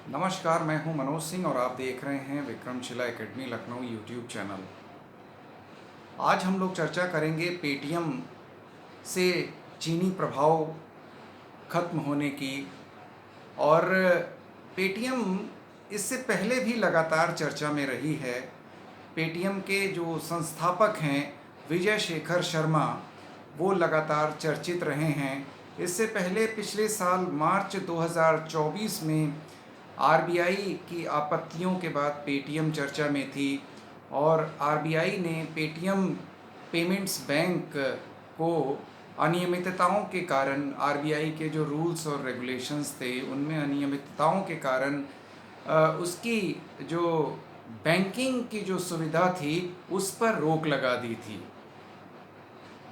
नमस्कार, मैं हूं मनोज सिंह और आप देख रहे हैं Vikramshila academy Lucknow YouTube channel. आज हम लोग चर्चा करेंगे पेटीएम से चीनी प्रभाव खत्म होने की। और पेटीएम इससे पहले भी लगातार चर्चा में रही है। पेटीएम के जो संस्थापक हैं विजय शेखर शर्मा, वो लगातार चर्चित रहे हैं। इससे पहले पिछले साल मार्च 2024 में आरबीआई की आपत्तियों के बाद पेटीएम चर्चा में थी और आरबीआई ने पेटीएम पेमेंट्स बैंक को अनियमितताओं के कारण, आरबीआई के जो रूल्स और रेगुलेशंस थे उनमें अनियमितताओं के कारण उसकी जो बैंकिंग की जो सुविधा थी उस पर रोक लगा दी थी।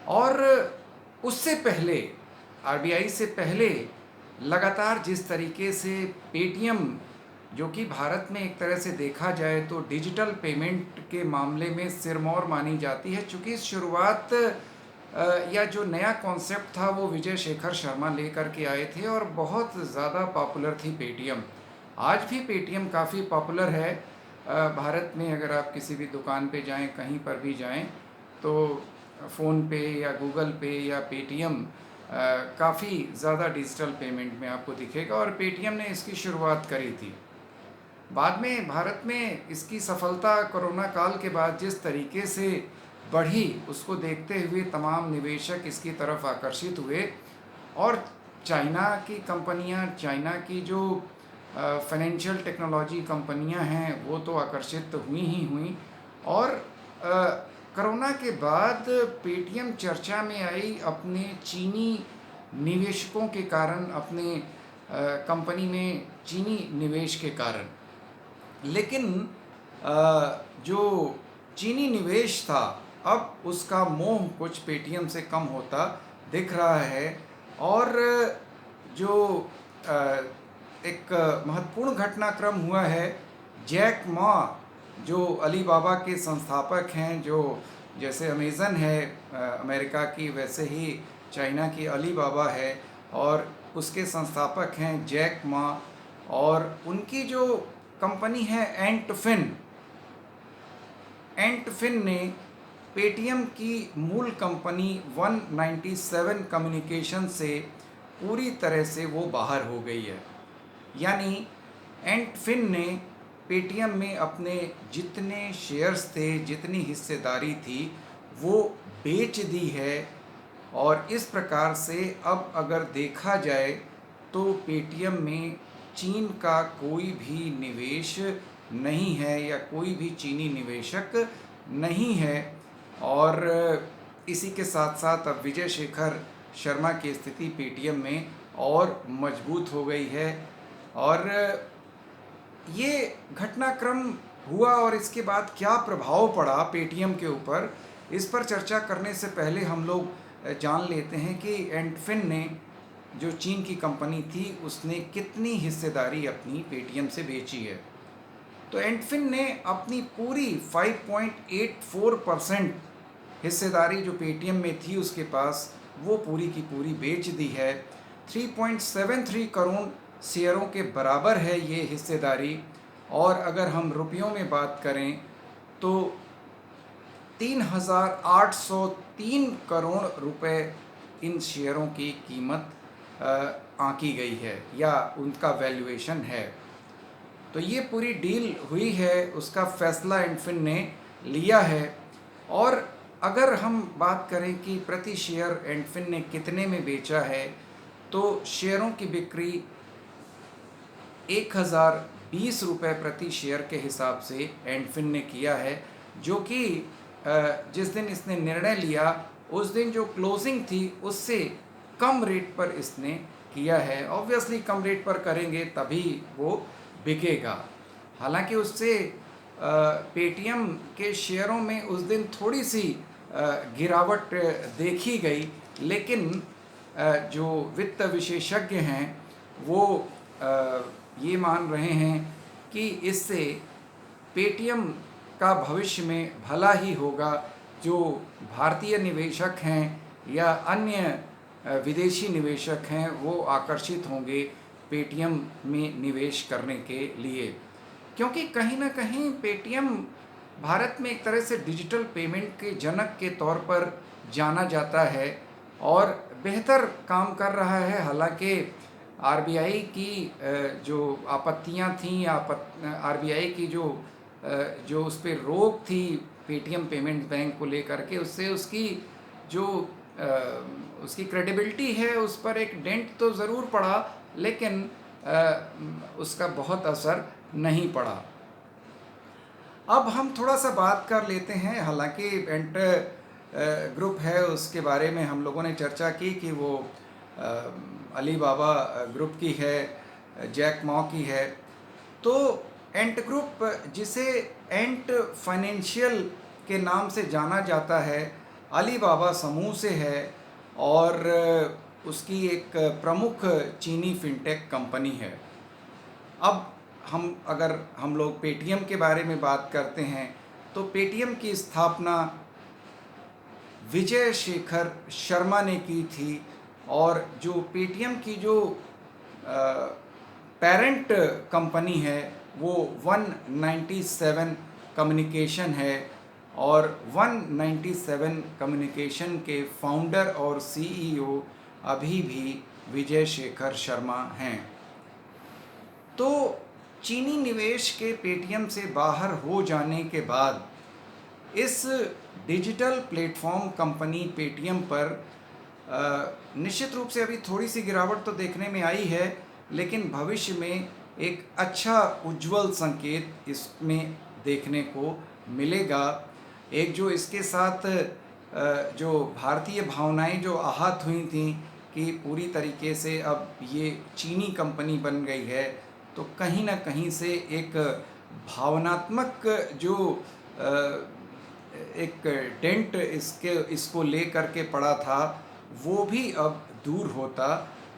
और उससे पहले, आरबीआई से पहले लगातार जिस तरीके से पेटीएम, जो कि भारत में एक तरह से देखा जाए तो डिजिटल पेमेंट के मामले में सिरमौर मानी जाती है, चूँकि शुरुआत या जो नया कॉन्सेप्ट था वो विजय शेखर शर्मा लेकर के आए थे और बहुत ज़्यादा पॉपुलर थी पेटीएम। आज भी पेटीएम काफ़ी पॉपुलर है भारत में। अगर आप किसी भी दुकान पे जाएं, कहीं पर भी जाएं, तो फ़ोन पे या गूगल पे या पेटीएम काफ़ी ज़्यादा डिजिटल पेमेंट में आपको दिखेगा और पेटीएम ने इसकी शुरुआत करी थी। बाद में भारत में इसकी सफलता कोरोना काल के बाद जिस तरीके से बढ़ी, उसको देखते हुए तमाम निवेशक इसकी तरफ आकर्षित हुए और चाइना की कंपनियां, चाइना की जो फाइनेंशियल टेक्नोलॉजी कंपनियां हैं वो तो आकर्षित हुई ही हुई। और कोरोना के बाद पेटीएम चर्चा में आई अपने चीनी निवेशकों के कारण, अपने कंपनी में चीनी निवेश के कारण। लेकिन जो चीनी निवेश था, अब उसका मोह कुछ पेटीएम से कम होता दिख रहा है। और जो एक महत्वपूर्ण घटनाक्रम हुआ है, जैक मा, जो अलीबाबा के संस्थापक हैं, जो जैसे अमेज़न है अमेरिका की, वैसे ही चाइना की अलीबाबा है, और उसके संस्थापक हैं जैक मा। और उनकी जो कंपनी है एंटफिन ने पेटीएम की मूल कंपनी 197 कम्युनिकेशन से पूरी तरह से वो बाहर हो गई है। यानी एंटफिन ने पेटीएम में अपने जितने शेयर्स थे, जितनी हिस्सेदारी थी, वो बेच दी है। और इस प्रकार से अब अगर देखा जाए तो पेटीएम में चीन का कोई भी निवेश नहीं है या कोई भी चीनी निवेशक नहीं है। और इसी के साथ साथ अब विजय शेखर शर्मा की स्थिति पेटीएम में और मजबूत हो गई है। और ये घटनाक्रम हुआ और इसके बाद क्या प्रभाव पड़ा पेटीएम के ऊपर, इस पर चर्चा करने से पहले हम लोग जान लेते हैं कि एंटफिन ने, जो चीन की कंपनी थी, उसने कितनी हिस्सेदारी अपनी पेटीएम से बेची है। तो एंटफिन ने अपनी पूरी 5.84% हिस्सेदारी जो पेटीएम में थी उसके पास, वो पूरी की पूरी बेच दी है। 3.73 करोड़ शेयरों के बराबर है ये हिस्सेदारी। और अगर हम रुपयों में बात करें तो 3,803 करोड़ रुपए इन शेयरों की कीमत आंकी गई है या उनका वैल्यूएशन है। तो ये पूरी डील हुई है, उसका फैसला एंटफिन ने लिया है। और अगर हम बात करें कि प्रति शेयर एंटफिन ने कितने में बेचा है, तो शेयरों की बिक्री 1,020 रुपये प्रति शेयर के हिसाब से एंटफिन ने किया है, जो कि जिस दिन इसने निर्णय लिया उस दिन जो क्लोजिंग थी उससे कम रेट पर इसने किया है। ऑब्वियसली कम रेट पर करेंगे तभी वो बिकेगा। हालांकि उससे पेटीएम के शेयरों में उस दिन थोड़ी सी गिरावट देखी गई, लेकिन जो वित्त विशेषज्ञ हैं वो ये मान रहे हैं कि इससे पेटीएम का भविष्य में भला ही होगा। जो भारतीय निवेशक हैं या अन्य विदेशी निवेशक हैं वो आकर्षित होंगे पेटीएम में निवेश करने के लिए, क्योंकि कहीं ना कहीं पेटीएम भारत में एक तरह से डिजिटल पेमेंट के जनक के तौर पर जाना जाता है और बेहतर काम कर रहा है। हालांकि आरबीआई की जो आपत्तियां थीं, आरबीआई की जो उस पर रोक थी पेटीएम पेमेंट्स बैंक को लेकर के, उससे उसकी जो उसकी क्रेडिबिलिटी है उस पर एक डेंट तो ज़रूर पड़ा, लेकिन उसका बहुत असर नहीं पड़ा। अब हम थोड़ा सा बात कर लेते हैं। हालांकि एंट ग्रुप है, उसके बारे में हम लोगों ने चर्चा की कि वो अली बाबा ग्रुप की है, जैक मॉ की है। तो एंट ग्रुप, जिसे एंट फाइनेंशियल के नाम से जाना जाता है, अली बाबा समूह से है और उसकी एक प्रमुख चीनी फिनटेक कंपनी है। अब अगर हम लोग पेटीएम के बारे में बात करते हैं तो पेटीएम की स्थापना विजय शेखर शर्मा ने की थी और जो पेटीएम की जो पेरेंट कंपनी है वो 197 कम्युनिकेशन है और 197 कम्युनिकेशन के फाउंडर और सीईओ अभी भी विजय शेखर शर्मा हैं। तो चीनी निवेश के पेटीएम से बाहर हो जाने के बाद इस डिजिटल प्लेटफॉर्म कंपनी पेटीएम पर निश्चित रूप से अभी थोड़ी सी गिरावट तो देखने में आई है, लेकिन भविष्य में एक अच्छा उज्जवल संकेत इसमें देखने को मिलेगा। एक जो इसके साथ जो भारतीय भावनाएं जो आहत हुई थी कि पूरी तरीके से अब ये चीनी कंपनी बन गई है, तो कहीं ना कहीं से एक भावनात्मक जो एक डेंट इसको ले करके पड़ा था, वो भी अब दूर होता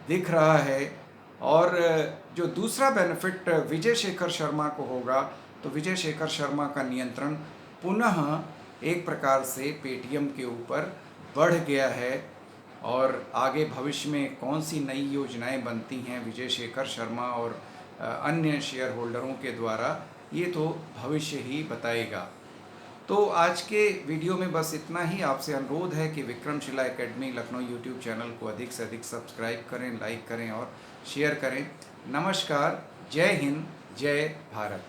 दिख रहा है। और जो दूसरा बेनिफिट विजय शेखर शर्मा को होगा, तो विजय शेखर शर्मा का नियंत्रण पुनः एक प्रकार से पेटीएम के ऊपर बढ़ गया है और आगे भविष्य में कौन सी नई योजनाएं बनती हैं विजय शेखर शर्मा और अन्य शेयर होल्डरों के द्वारा, ये तो भविष्य ही बताएगा। तो आज के वीडियो में बस इतना ही। आपसे अनुरोध है कि Vikramshila academy Lucknow YouTube channel को अधिक से अधिक सब्सक्राइब करें, लाइक करें और शेयर करें। नमस्कार, जय हिंद, जय भारत।